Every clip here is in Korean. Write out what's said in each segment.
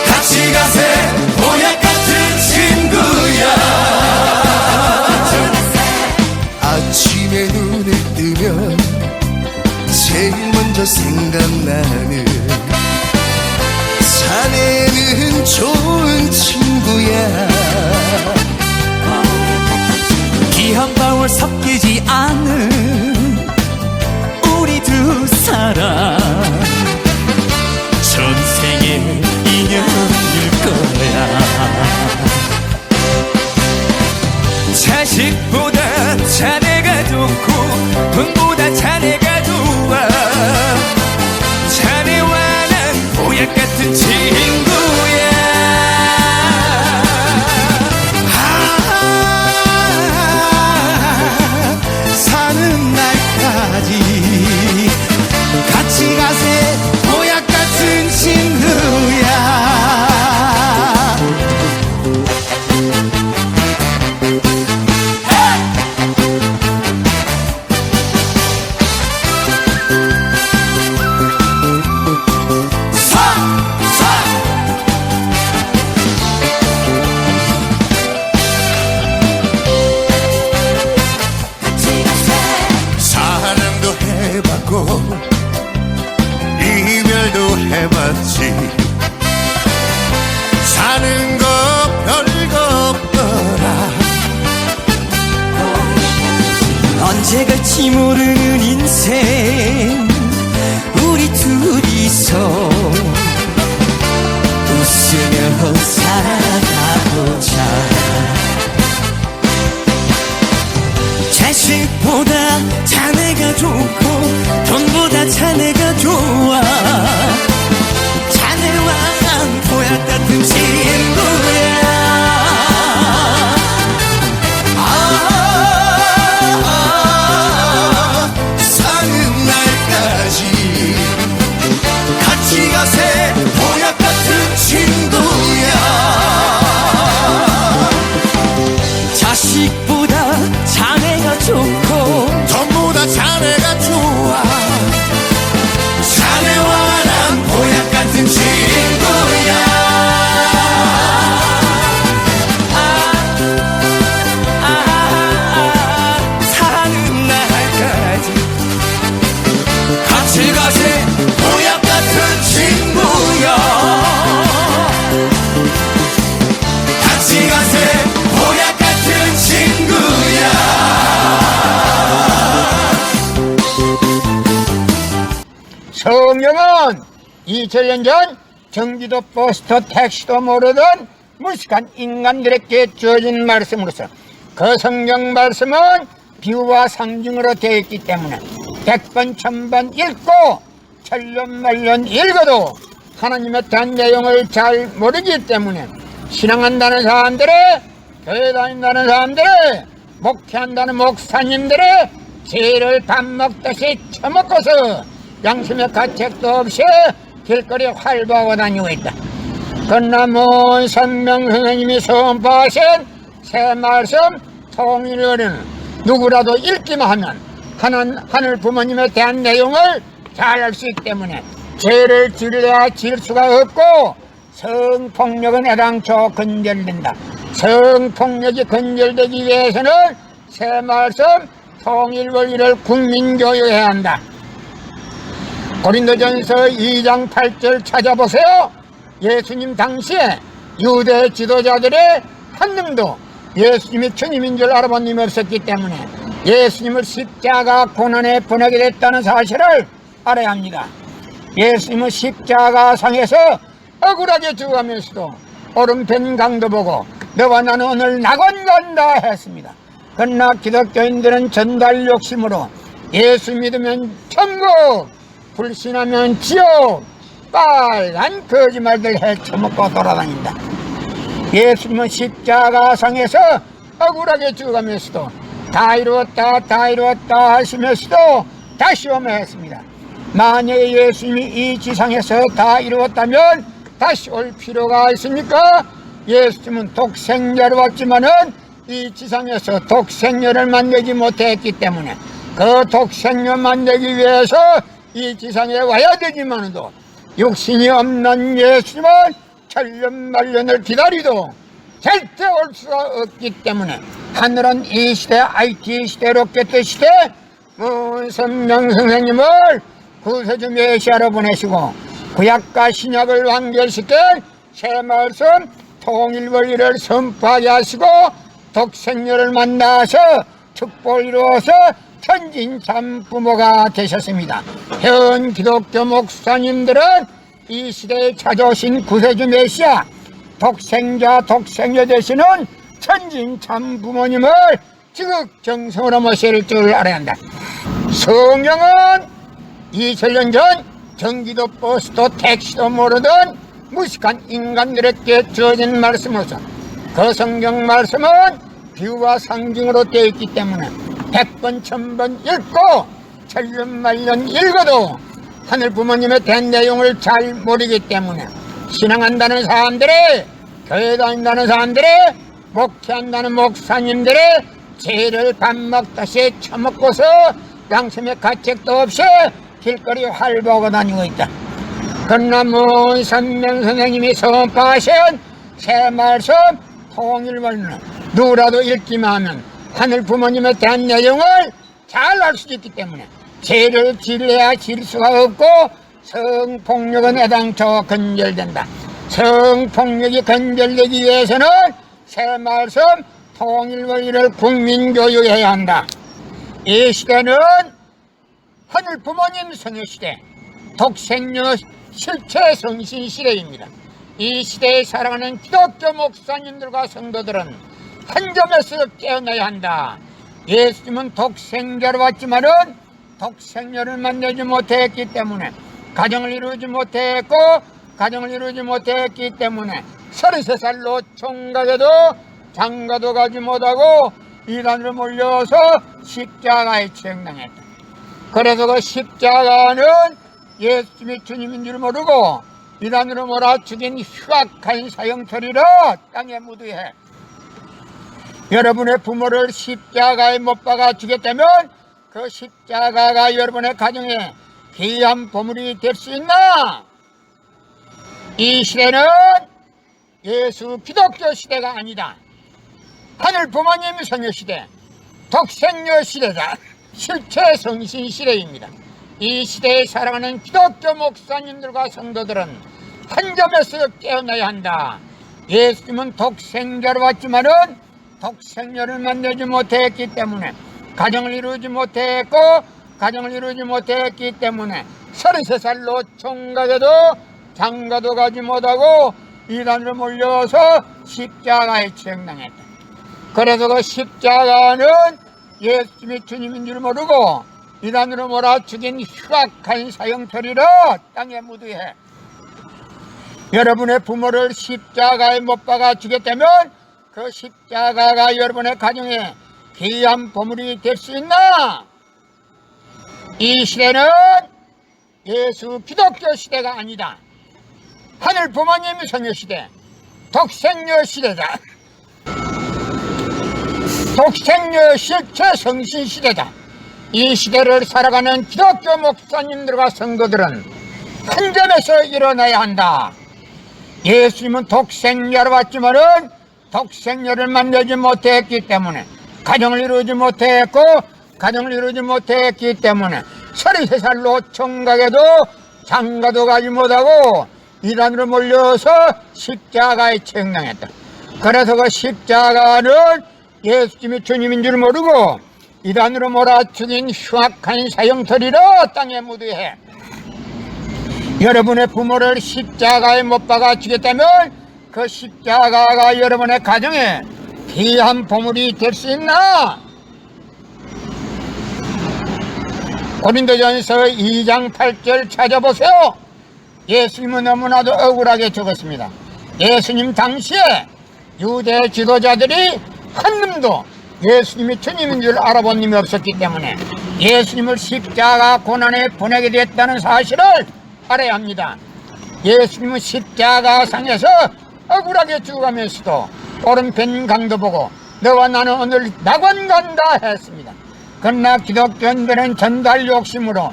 같이 가세 보약 같은 친구야. 아침에 눈을 뜨면 제일 먼저 생각나는 자네는 좋은 친구야. 기 한 방울 섞이지 않은 우리 두 사람 전생의 인연일 거야. 자식보다 자네가 좋고 돈보다 자네가 좋아. 자네와 난 보약 같은 친구야. 사는 날까지 같이 가세 보약 같은 친구야. 사랑도 해봤고 이별도 해봤지. 사는 거 별거 없더라. 언제 갈지 모르는 인생 우리 둘이서 웃으며 살아가보자. 자식보다 자네가 좋고 돈보다 자네가 좋아. 자네와 난 보약 같은 친구야. 사는 날까지 같이 가세 보약 같은 친구야. 자식보다 자네가 좋고 전보다 자네가 좋아. 자네와 난 보약 같은 친구야. 사는 날까지 같이 가세 보약 같은 친구야. 같이 가세 보약 같은 친구야. 성경은 2000년 전 경기도 버스터 택시도 모르던 무식한 인간들에게 주어진 말씀으로서 그 성경 말씀은 비유와 상징으로 되어 있기 때문에 100번 1000번 읽고 천년만년 읽어도 하나님에 대한 내용을 잘 모르기 때문에 신앙한다는 사람들의, 교회 다닌다는 사람들의, 목회한다는 목사님들의 죄를 밥 먹듯이 처먹고서 양심의 가책도 없이 길거리에 활보하고 다니고 있다. 그러나 먼 선명 선생님이 선포하신 새 말씀 통일어는 누구라도 읽기만 하면 하늘 부모님에 대한 내용을 잘 알 수 있기 때문에 죄를 지으려 지을 수가 없고 성폭력은 애당초 근절된다. 성폭력이 근절되기 위해서는 새 말씀 통일 원리를 국민교육해야 한다. 고린도전서 2장 8절 찾아보세요. 예수님 당시에 유대 지도자들의 한 놈도 예수님이 주님인 줄 알아본 놈이 없었기 때문에 예수님을 십자가 고난에 보내게 됐다는 사실을 알아야 합니다. 예수님은 십자가상에서 억울하게 죽어가면서도 오른편 강도 보고 너와 나는 오늘 낙원 간다 했습니다. 그러나 기독교인들은 전달 욕심으로 예수 믿으면 천국, 불신하면 지옥, 빨간 거짓말들 헤쳐먹고 돌아다닌다. 예수님은 십자가상에서 억울하게 죽어가면서도 다 이루었다 다 이루었다 하시면서도 다시 오며 했습니다. 만약에 예수님이 이 지상에서 다 이루었다면 다시 올 필요가 있습니까? 예수님은 독생자로 왔지만은 이 지상에서 독생녀를 만나지 못했기 때문에 그 독생녀 만나기 위해서 이 지상에 와야 되지만도 육신이 없는 예수님은 천년만년을 기다리도 절대 올 수가 없기 때문에 하늘은 이 시대 IT 시대 로켓 시대 문선명 선생님을 구세주 메시아로 보내시고 구약과 신약을 완결시켜 새 말씀 통일 원리를 선포하게 하시고 독생녀를 만나서 축복을 이루어서 천진 참부모가 되셨습니다. 현 기독교 목사님들은 이 시대에 찾아오신 구세주 메시아 독생자 독생녀 되시는 천진 참부모님을 지극정성으로 모실 줄 알아야 한다. 성경은 2000년 전 경기도 버스도 택시도 모르던 무식한 인간들에게 주어진 말씀으로서 그 성경 말씀은 비유와 상징으로 되어 있기 때문에 100번 1000번 읽고 천년만년 읽어도 하늘 부모님에 대한 내용을 잘 모르기 때문에 신앙한다는 사람들이 교회 다닌다는 사람들이 목회한다는 목사님들이 죄를 밥 먹다시 처먹고서 양심의 가책도 없이 길거리 활보하고 다니고 있다. 그러나 문선명 선생님이 선포하신 새 말씀 통일원은 누구라도 읽기만 하면 하늘 부모님에 대한 내용을 잘 알 수 있기 때문에 죄를 지려야 질 수가 없고 성폭력은 애당초 근절된다. 성폭력이 근절되기 위해서는 새 말씀 통일원리를 국민교육해야 한다. 이 시대는 하늘 부모님 성효시대 독생녀 실체 성신 시대입니다. 이 시대에 살아가는 기독교 목사님들과 성도들은 한 점에서 깨어나야 한다. 예수님은 독생자로 왔지만은 독생녀를 만나지 못했기 때문에 가정을 이루지 못했고 가정을 이루지 못했기 때문에 33살로 총각에도 장가도 가지 못하고 이단으로 몰려서 십자가에 처형당했다. 그래서 그 십자가는 예수님이 주님인 줄 모르고 이단으로 몰아 죽인 흉악한 사형처리로 땅에 묻어해 여러분의 부모를 십자가에 못 박아 죽였다면 그 십자가가 여러분의 가정에 귀한 보물이 될 수 있나? 이 시대는 예수 기독교 시대가 아니다. 하늘 부모님 성녀 시대, 독생녀 시대다. 실체 성신 시대입니다. 이 시대에 살아가는 기독교 목사님들과 성도들은 한 점에서 깨어나야 한다. 예수님은 독생자로 왔지만은 독생녀를 만나지 못했기 때문에 가정을 이루지 못했고 가정을 이루지 못했기 때문에 33살로 총각에도 장가도 가지 못하고 이단으로 몰려서 십자가에 처형당했다. 그래서 그 십자가는 예수님이 주님인 줄 모르고 이단으로 몰아 죽인 흉악한 사형처리로 땅에 묻어해 여러분의 부모를 십자가에 못 박아 죽였다면 그 십자가가 여러분의 가정에 귀한 보물이 될 수 있나? 이 시대는 예수 기독교 시대가 아니다. 하늘 부모님 성녀 시대, 독생녀 시대다. 독생녀 실체 성신 시대다. 이 시대를 살아가는 기독교 목사님들과 성도들은 한 점에서 일어나야 한다. 예수님은 독생자로 왔지만은 독생녀를 만나지 못했기 때문에 가정을 이루지 못했고 가정을 이루지 못했기 때문에 33살로 총각에도 장가도 가지 못하고 이단으로 몰려서 십자가에 처형당했다. 그래서 그 십자가는 예수님이 주님인 줄 모르고 이단으로 몰아 죽인 흉악한 사형터리로 땅에 묻어해 여러분의 부모를 십자가에 못 박아 죽였다면 그 십자가가 여러분의 가정에 귀한 보물이 될 수 있나? 고린도전서 2장 8절 찾아보세요. 예수님은 너무나도 억울하게 적었습니다. 예수님 당시에 유대 지도자들이 한 놈도 예수님이 주님인 줄 알아본 놈이 없었기 때문에 예수님을 십자가 고난에 보내게 됐다는 사실을 알아야 합니다. 예수님은 십자가상에서 억울하게 죽어가면서도 오른편 강도 보고 너와 나는 오늘 낙원 간다 했습니다. 그러나 기독교인들은 전달 욕심으로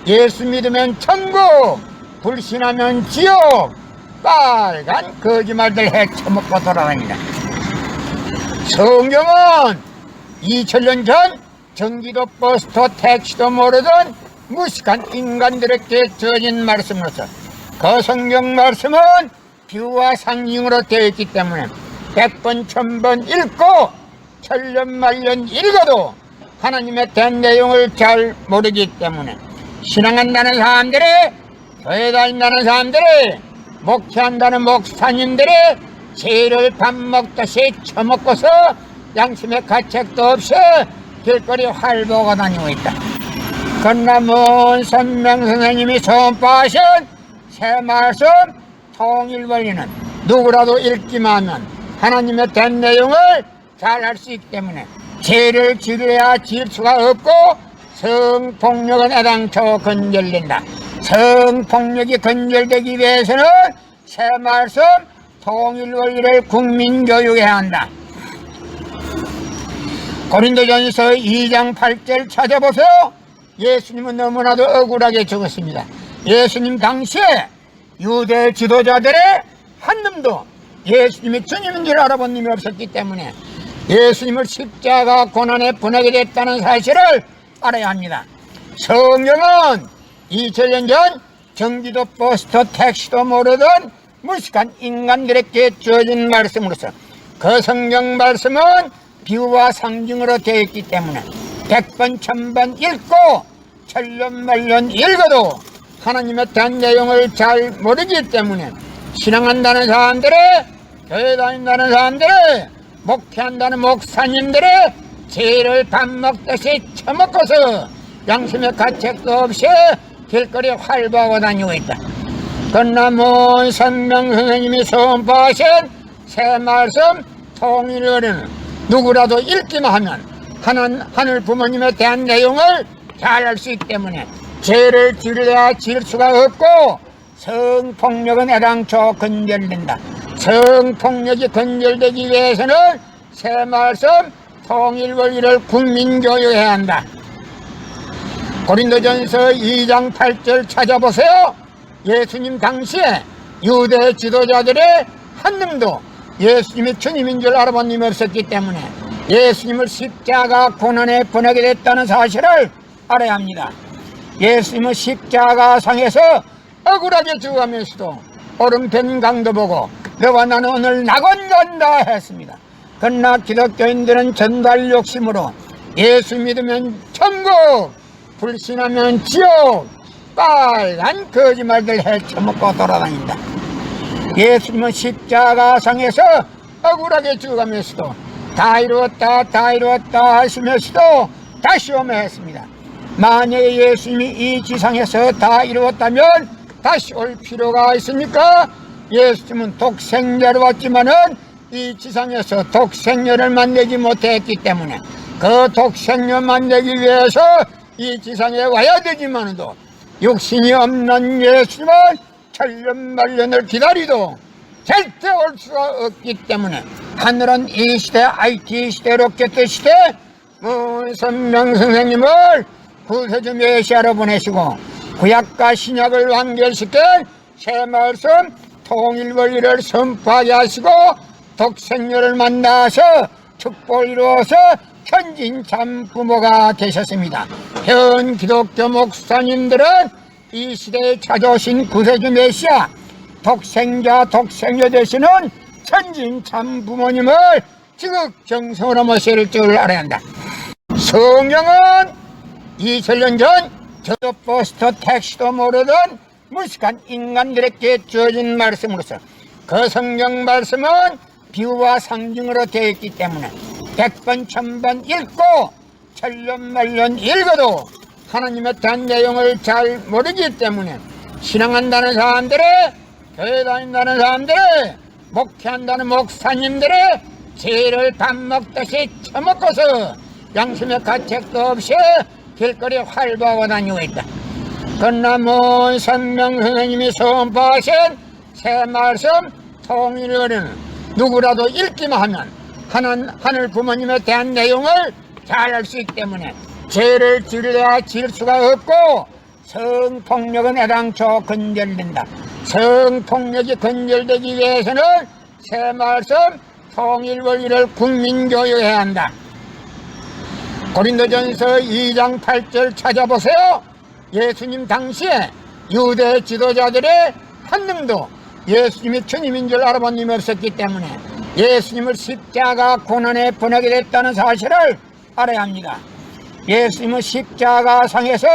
예수 믿으면 천국, 불신하면 지옥, 빨간 거짓말들 헤쳐먹고 돌아다니다. 성경은 2000년 전 전기도 버스도 택시도 모르던 무식한 인간들에게 주어진 말씀으로서 그 성경 말씀은 비유와 상징으로 되어 있기 때문에 100번 1000번 읽고 천년만년 읽어도 하나님의 대한 내용을 잘 모르기 때문에 신앙한다는 사람들이, 교회 다닌다는 사람들이, 목회한다는 목사님들이 죄를 밥 먹듯이 처먹고서 양심의 가책도 없이 길거리 활보고 다니고 있다. 그러나 먼 선명 선생님이 선포하신 새 말씀 통일 원리는 누구라도 읽기만 하면 하나님의 된 내용을 잘 알 수 있기 때문에 죄를 지려야 지을 수가 없고 성폭력은 애당초 건절된다. 성폭력이 건절되기 위해서는 새 말씀 통일 원리를 국민교육해야 한다. 고린도전서 2장 8절 찾아보세요. 예수님은 너무나도 억울하게 죽었습니다. 예수님 당시에 유대 지도자들의 한 놈도 예수님이 주님인 줄 알아본 놈이 없었기 때문에 예수님을 십자가 고난에 보내게 됐다는 사실을 알아야 합니다. 성경은 2000년 전 전기도 버스도 택시도 모르던 무식한 인간들에게 주어진 말씀으로서 그 성경 말씀은 비유와 상징으로 되어 있기 때문에 100번 1000번 읽고 천년만년 읽어도 하나님에 대한 내용을 잘 모르기 때문에 신앙한다는 사람들이, 교회 다닌다는 사람들이, 목회한다는 목사님들이 죄를 밥 먹듯이 처먹고서 양심의 가책도 없이 길거리 활보하고 다니고 있다. 그러나 먼 선명 선생님이 선포하신 새 말씀 통일어는 누구라도 읽기만 하면 하늘 부모님에 대한 내용을 잘 알 수 있기 때문에 죄를 지려야 지을 수가 없고 성폭력은 애당초 건절된다. 성폭력이 건절되기 위해서는 새 말씀 통일 원리를 국민교육해야 한다. 고린도전서 2장 8절 찾아보세요. 예수님 당시에 유대 지도자들의 한 놈도 예수님이 주님인 줄 알아본 놈이 없었기 때문에 예수님을 십자가 고난에 보내게 됐다는 사실을 알아야 합니다. 예수님은 십자가상에서 억울하게 죽어가면서도 오른편 강도 보고 너와 나는 오늘 낙원 간다 했습니다. 그러나 기독교인들은 전달 욕심으로 예수 믿으면 천국, 불신하면 지옥, 빨간 거짓말들 헤쳐먹고 돌아다닌다. 예수님은 십자가상에서 억울하게 죽어가면서도 다 이루었다 하시면서도 다시 오며 했습니다. 만약에 예수님이 이 지상에서 다 이루었다면 다시 올 필요가 있습니까? 예수님은 독생자로 왔지만은 이 지상에서 독생녀를 만나지 못했기 때문에 그 독생녀 만나기 위해서 이 지상에 와야 되지만도 육신이 없는 예수님은 천년만년을 기다리도 절대 올 수가 없기 때문에 하늘은 이 시대 IT 시대 로켓 시대 선명 선생님을 구세주 메시아로 보내시고 구약과 신약을 완결시켜 새 말씀 통일 원리를 선포하게 하시고 독생녀를 만나서 축복을 이루어서 현진 참 부모가 되셨습니다. 현 기독교 목사님들은 이 시대에 찾아오신 구세주 메시아 독생자 독생녀 되시는 현진 참 부모님을 지극정성으로 모실 줄 알아야 한다. 성경은 2000년 전 저도 버스도 택시도 모르던 무식한 인간들에게 주어진 말씀으로서 그 성경 말씀은 비유와 상징으로 되어 있기 때문에 100번 1000번 읽고 천년만년 읽어도 하나님에 대한 내용을 잘 모르기 때문에 신앙한다는 사람들이, 교회 다닌다는 사람들이, 목회한다는 목사님들이 죄를 밥 먹듯이 처먹고서 양심의 가책도 없이 길거리 활보하고 다니고 있다. 그러나 먼 선명 선생님이 선포하신 새 말씀 통일을 누구라도 읽기만 하면 하늘 부모님에 대한 내용을 잘 알 수 있기 때문에 죄를 지으려 지을 수가 없고 성폭력은 애당초 근절된다. 성폭력이 근절되기 위해서는 새말씀 통일 원리를 국민교육해야 한다. 고린도전서 2장 8절 찾아보세요. 예수님 당시에 유대 지도자들의 한 명도 예수님이 주님인 줄 알아본 님이 없었기 때문에 예수님을 십자가 고난에 보내게 됐다는 사실을 알아야 합니다. 예수님은 십자가상에서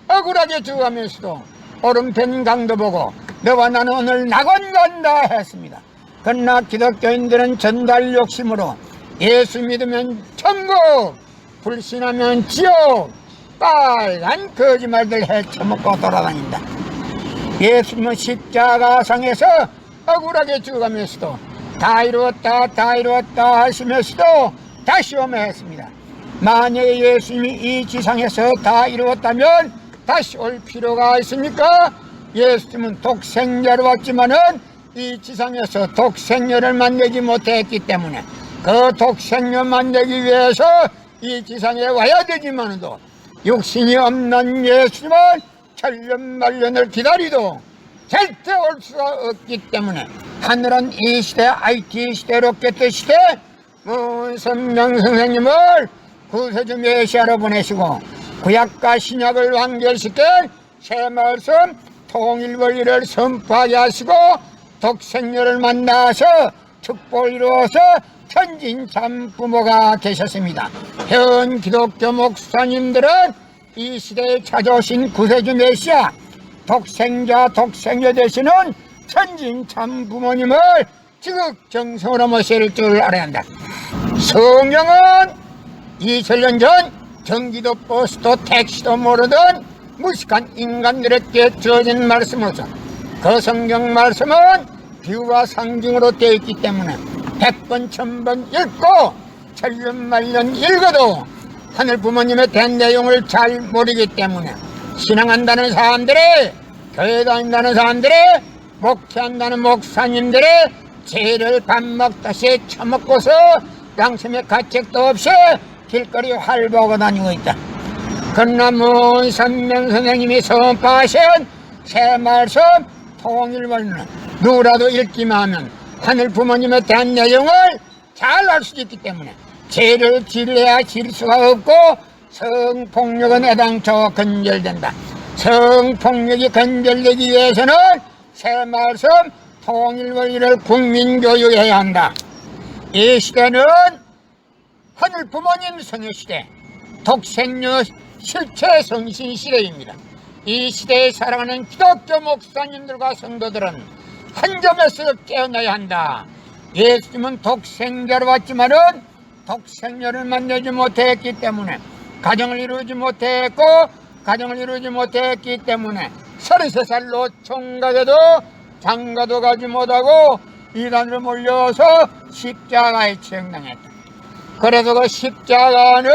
억울하게 죽어가면서도 오른편 강도 보고 너와 나는 오늘 낙원 간다 했습니다. 그러나 기독교인들은 전달 욕심으로 예수 믿으면 천국, 불신하면 지옥, 빨간 거짓말들 헤쳐먹고 돌아다닌다. 예수님은 십자가상에서 억울하게 죽어가면서도 다 이루었다 다 이루었다 하시면서도 다시 오매했습니다. 만약에 예수님이 이 지상에서 다 이루었다면 다시 올 필요가 있습니까? 예수님은 독생자로 왔지만은 이 지상에서 독생녀를 만나지 못했기 때문에 그 독생녀 만나기 위해서 이 지상에 와야 되지만도 육신이 없는 예수님은 천년만년을 기다리도 절대 올 수가 없기 때문에 하늘은 이 시대 IT 시대 로켓 시대 문선명 선생님을 구세주 메시아로 보내시고 구약과 신약을 완결시켜 새말씀 통일 원리를 선포하게 하시고 독생녀를 만나서 축복을 이루어서 천진 참부모가 계셨습니다. 현 기독교 목사님들은 이 시대에 찾아오신 구세주 메시아 독생자 독생녀 되시는 천진 참부모님을 지극정성으로 모실 줄 알아야 한다. 성경은 2000년 전 경기도 버스도 택시도 모르던 무식한 인간들에게 주어진 말씀으로서 그 성경 말씀은 비유와 상징으로 되어 있기 때문에 100번 1000번 읽고 천년만년 읽어도 하늘 부모님에 대한 내용을 잘 모르기 때문에 신앙한다는 사람들이, 교회 다닌다는 사람들이, 목회한다는 목사님들이 죄를 밥 먹다시 처먹고서 양심의 가책도 없이 길거리 활보하고 다니고 있다. 그러나 문선명 선생님이 선포하신 새말씀 통일원은 누구라도 읽기만 하면 하늘 부모님에 대한 내용을 잘 알 수 있기 때문에 죄를 지으려야 지을 수가 없고 성폭력은 애당초 근절된다. 성폭력이 근절되기 위해서는 새말씀 통일원리를 국민교육해야 한다. 이 시대는 하늘 부모님 성녀시대, 독생녀 실체 성신 시대입니다. 이 시대에 살아가는 기독교 목사님들과 성도들은 한 점에서 깨어나야 한다. 예수님은 독생자로 왔지만은 독생녀를 만나지 못했기 때문에 가정을 이루지 못했고 가정을 이루지 못했기 때문에 33살로 총각에도 장가도 가지 못하고 이단으로 몰려서 십자가에 처형당했다. 그래서 그 십자가는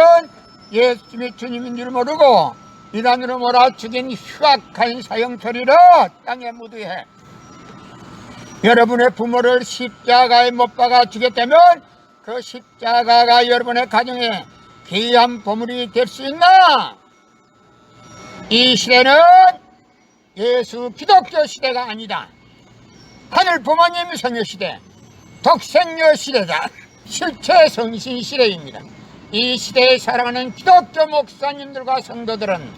예수님이 주님인 줄 모르고 이단으로 몰아 죽인 흉악한 사형처리로 땅에 묻어해 여러분의 부모를 십자가에 못 박아 주겠다면 그 십자가가 여러분의 가정에 귀한 보물이 될 수 있나? 이 시대는 예수 기독교 시대가 아니다. 하늘 부모님 성녀 시대, 독생녀 시대다. 실체 성신 시대입니다. 이 시대에 살아가는 기독교 목사님들과 성도들은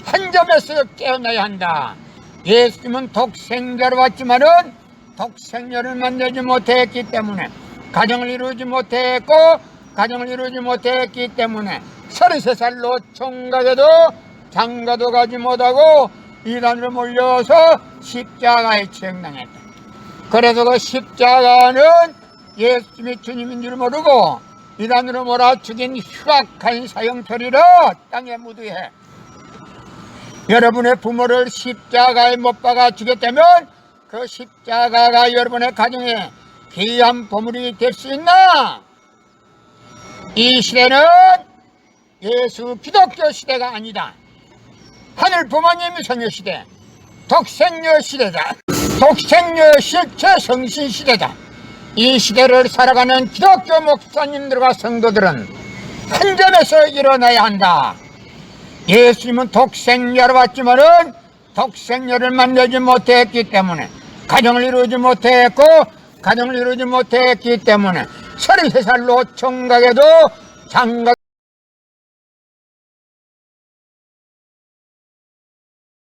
한 점에서 깨어나야 한다. 예수님은 독생자로 왔지만은 독생녀를 만나지 못했기 때문에 가정을 이루지 못했고 가정을 이루지 못했기 때문에 33살로 총각에도 장가도 가지 못하고 이단으로 몰려서 십자가에 처형당했다. 그래서 그 십자가는 예수님이 주님인 줄 모르고 이단으로 몰아 죽인 흉악한 사형처리로 땅에 묻어해 여러분의 부모를 십자가에 못 박아 주겠다면 그 십자가가 여러분의 가정에 귀한 보물이 될 수 있나? 이 시대는 예수 기독교 시대가 아니다. 하늘 부모님 성녀 시대, 독생녀 시대다. 독생녀 실체 성신 시대다. 이 시대를 살아가는 기독교 목사님들과 성도들은 큰 점에서 일어나야 한다. 예수님은 독생녀로 왔지만은 독생녀를 만나지 못했기 때문에 가정을 이루지 못했고, 가정을 이루지 못했기 때문에 33살로 총각에도 장가